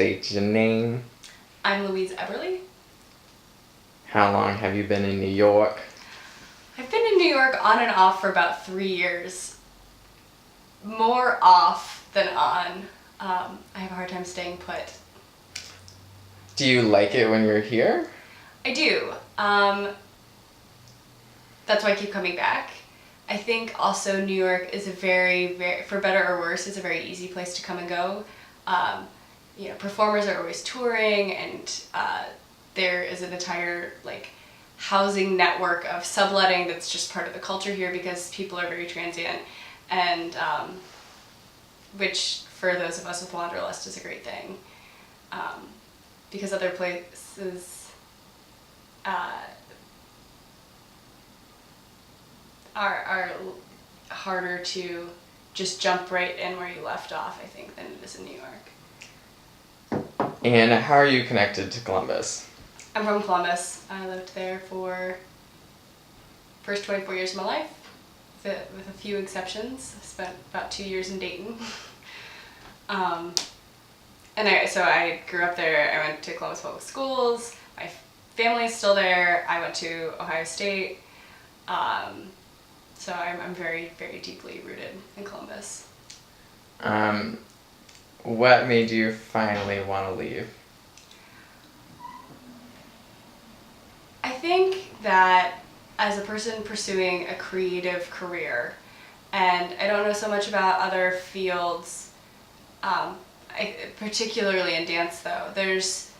state your name. I'm Louise Eberle. How long have you been in New York? I've been in New York on and off for about 3 years. More off than on. I have a hard time staying put. Do you like it when you're here? I do. That's why I keep coming back. I think also New York is a very, for better or worse, is a very easy place to come and go. Performers are always touring, and there is an entire housing network of subletting that's just part of the culture here because people are very transient, and which for those of us with Wanderlust is a great thing, because other places are harder to just jump right in where you left off, I think, than it is in New York. And how are you connected to Columbus? I'm from Columbus. I lived there for first 24 years of my life, with a few exceptions. I spent about 2 years in Dayton. So I grew up there. I went to Columbus Public Schools. My family's still there. I went to Ohio State. So I'm very, very deeply rooted in Columbus. What made you finally want to leave? I think that as a person pursuing a creative career, and I don't know so much about other fields, particularly in dance though, there's,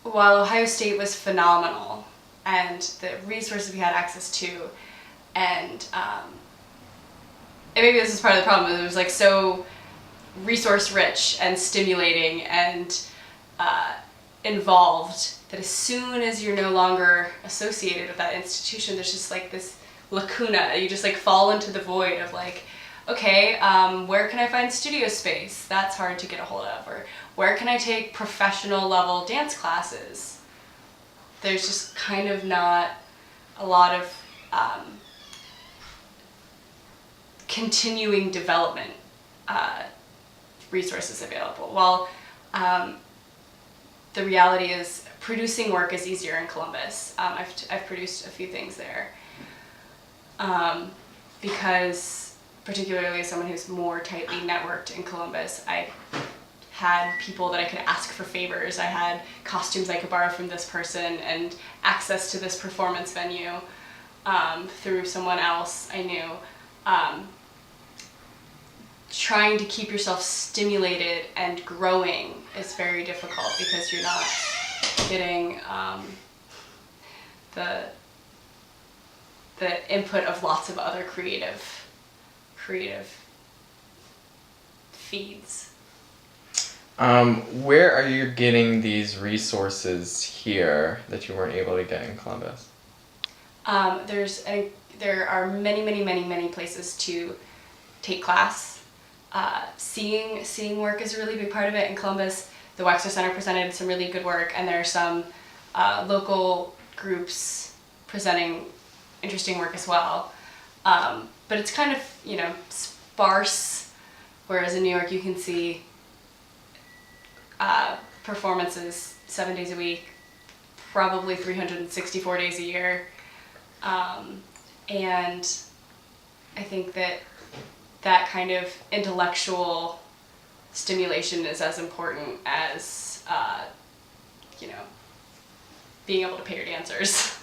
while Ohio State was phenomenal, and the resources we had access to, and maybe this is part of the problem, it was so resource rich and stimulating and involved that as soon as you're no longer associated with that institution, there's just this lacuna. You just fall into the void of okay, where can I find studio space? That's hard to get a hold of. Or where can I take professional level dance classes? There's just kind of not a lot of continuing development resources available. While the reality is producing work is easier in Columbus. I've produced a few things there because, particularly as someone who's more tightly networked in Columbus, I had people that I could ask for favors. I had costumes I could borrow from this person and access to this performance venue through someone else I knew. Trying to keep yourself stimulated and growing is very difficult because you're not getting the input of lots of other creative feeds. Where are you getting these resources here that you weren't able to get in Columbus? There are many places to take class. Seeing work is a really big part of it in Columbus. The Wexner Center presented some really good work, and there are some local groups presenting interesting work as well. But it's kind of, sparse, whereas in New York you can see performances 7 days a week, probably 364 days a year. And I think that kind of intellectual stimulation is as important as, being able to pay your dancers.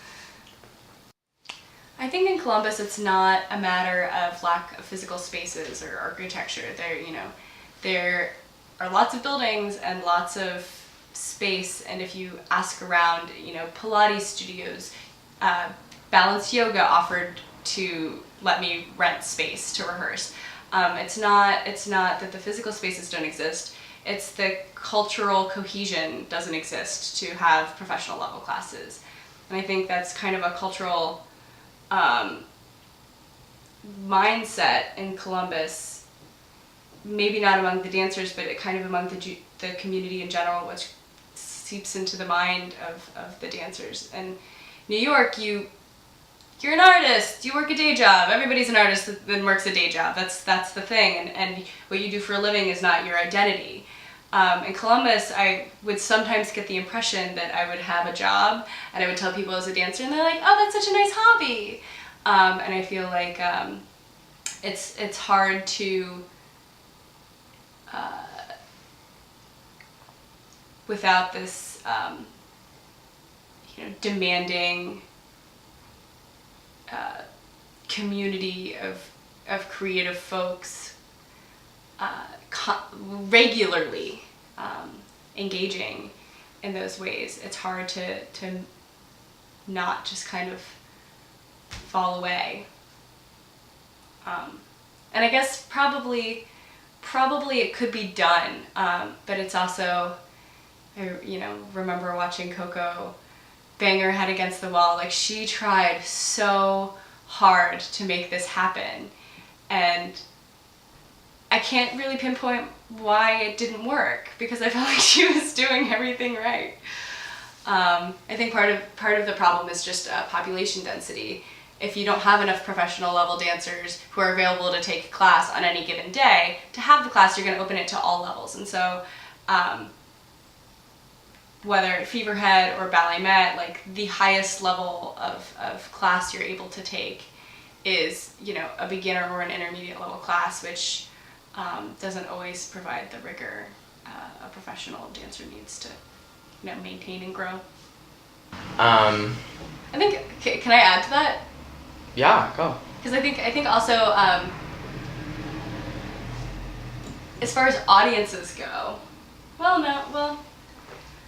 I think in Columbus it's not a matter of lack of physical spaces or architecture. There are lots of buildings and lots of space, and if you ask around, Pilates studios, Balanced Yoga offered to let me rent space to rehearse. It's not that the physical spaces don't exist, it's the cultural cohesion doesn't exist to have professional level classes. And I think that's kind of a cultural mindset in Columbus, maybe not among the dancers, but kind of among the community in general, which seeps into the mind of the dancers. And New York, you you're an artist, you work a day job. Everybody's an artist that then works a day job. That's the thing. And what you do for a living is not your identity. In Columbus, I would sometimes get the impression that I would have a job and I would tell people as a dancer and they're like, oh, that's such a nice hobby. And I feel like it's hard to, without this, demanding community of creative folks regularly engaging in those ways, it's hard to not just kind of fall away. And I guess probably it could be done, but it's also, I remember watching Coco bang her head against the wall. Like, she tried so hard to make this happen, and I can't really pinpoint why it didn't work, because I felt like she was doing everything right. I think part of the problem is just population density. If you don't have enough professional level dancers who are available to take a class on any given day, to have the class, you're going to open it to all levels. And so whether Feverhead or Ballet Met, like, the highest level of class you're able to take is, a beginner or an intermediate level class, which doesn't always provide the rigor a professional dancer needs to, maintain and grow. I think, can I add to that? Yeah, go. Because I think also, as far as audiences go,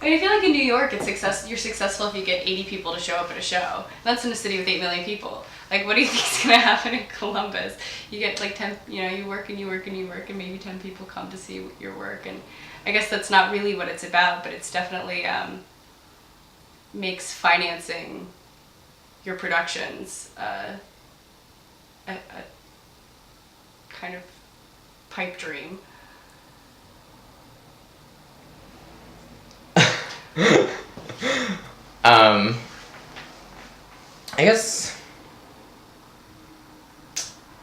I feel like in New York, you're successful if you get 80 people to show up at a show. That's in a city with 8 million people. Like, what do you think is going to happen in Columbus? You get like 10, you work and you work and you work, and maybe 10 people come to see your work. And I guess that's not really what it's about, but it's definitely makes financing your productions a kind of pipe dream. I guess,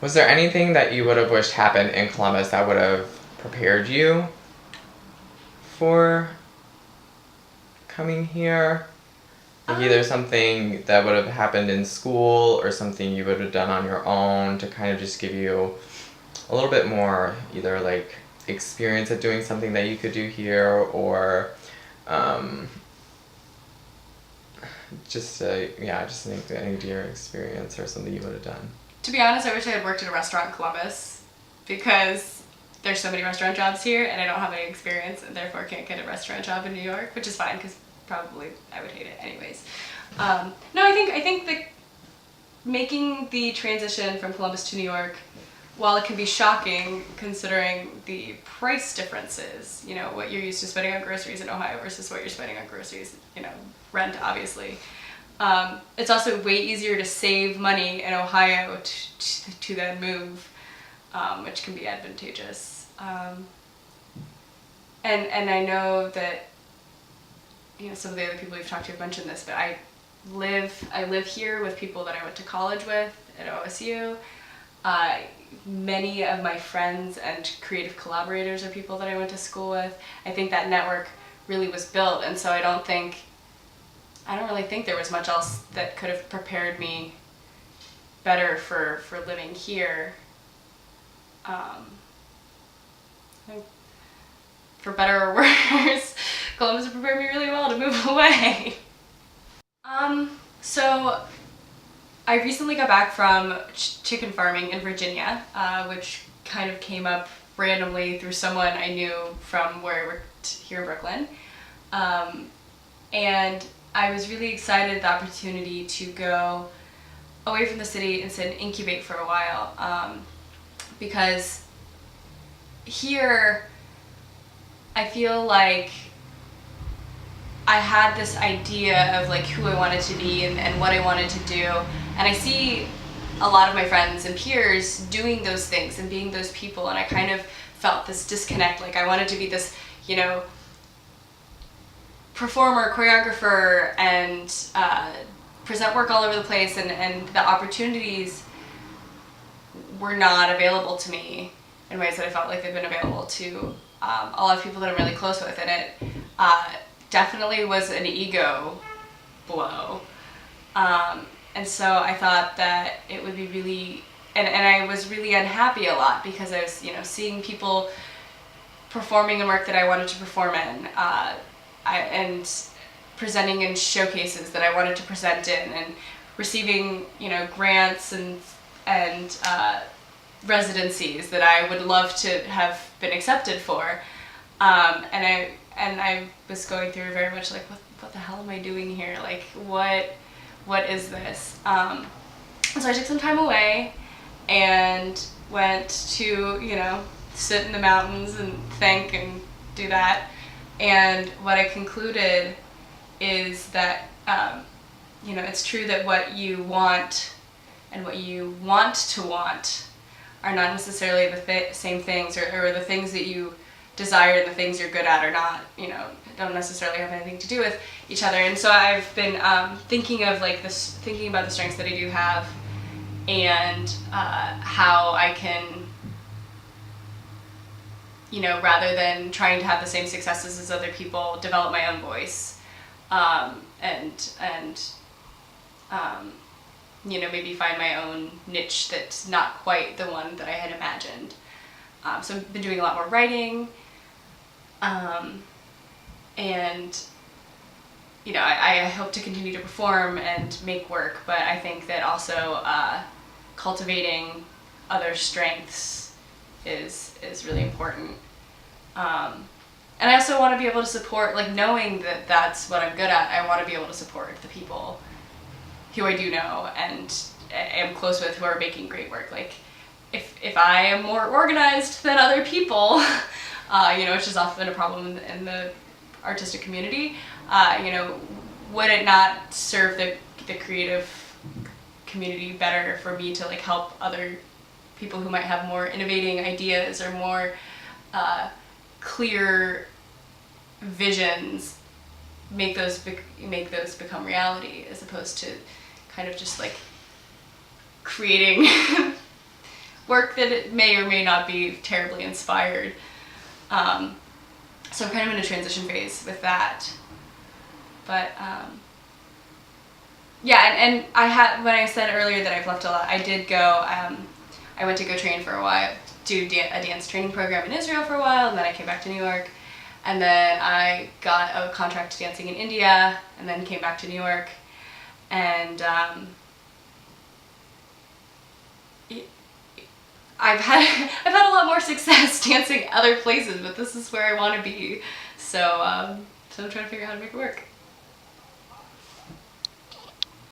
was there anything that you would have wished happened in Columbus that would have prepared you for coming here? Like, either something that would have happened in school or something you would have done on your own to kind of just give you a little bit more either like experience at doing something that you could do here, or just an idea or experience or something you would have done. To be honest, I wish I had worked at a restaurant in Columbus, because there's so many restaurant jobs here and I don't have any experience and therefore can't get a restaurant job in New York, which is fine because probably I would hate it anyways. No, I think that making the transition from Columbus to New York, while it can be shocking considering the price differences, what you're used to spending on groceries in Ohio versus what you're spending on groceries, rent obviously. It's also way easier to save money in Ohio to then move, which can be advantageous. And I know that, some of the other people we've talked to have mentioned this, but I live here with people that I went to college with at OSU. Many of my friends and creative collaborators are people that I went to school with. I think that network really was built, and so I don't really think there was much else that could have prepared me better for living here. For better or worse, Columbus prepared me really well to move away. So I recently got back from chicken farming in Virginia, which kind of came up randomly through someone I knew from where I worked here in Brooklyn. And I was really excited at the opportunity to go away from the city and sit and incubate for a while, because here I feel like I had this idea of like who I wanted to be and what I wanted to do, and I see a lot of my friends and peers doing those things and being those people, and I kind of felt this disconnect. Like, I wanted to be this, performer, choreographer, and present work all over the place, and the opportunities were not available to me in ways that I felt like they've been available to a lot of people that I'm really close with, and it definitely was an ego blow. And so I thought that it would be really, and I was really unhappy a lot because I was, seeing people performing in work that I wanted to perform in, and presenting in showcases that I wanted to present in, and receiving, grants and residencies that I would love to have been accepted for. And I was going through very much like, what the hell am I doing here? Like, what is this? So I took some time away and went to, sit in the mountains and think and do that. And what I concluded is that, it's true that what you want and what you want to want are not necessarily the same things, or the things that you desire and the things you're good at are not, don't necessarily have anything to do with each other. And so I've been thinking about the strengths that I do have, and how I can, rather than trying to have the same successes as other people, develop my own voice, maybe find my own niche that's not quite the one that I had imagined. So I've been doing a lot more writing, and I hope to continue to perform and make work, but I think that also cultivating other strengths is really important. And I also want to be able to support, like, knowing that that's what I'm good at, I want to be able to support the people who I do know and am close with, who are making great work. Like, if I am more organized than other people, which is often a problem in the artistic community, would it not serve the creative community better for me to, like, help other people who might have more innovating ideas or more clear visions, make those become reality, as opposed to kind of just like creating work that it may or may not be terribly inspired. So I'm kind of in a transition phase with that. But and I had, when I said earlier that I've left a lot, I did go, I went to go train for a while, do a dance training program in Israel for a while, and then I came back to New York, and then I got a contract dancing in India, and then came back to New York, and I've had a lot more success dancing other places, but this is where I want to be, so I'm trying to figure out how to make it work.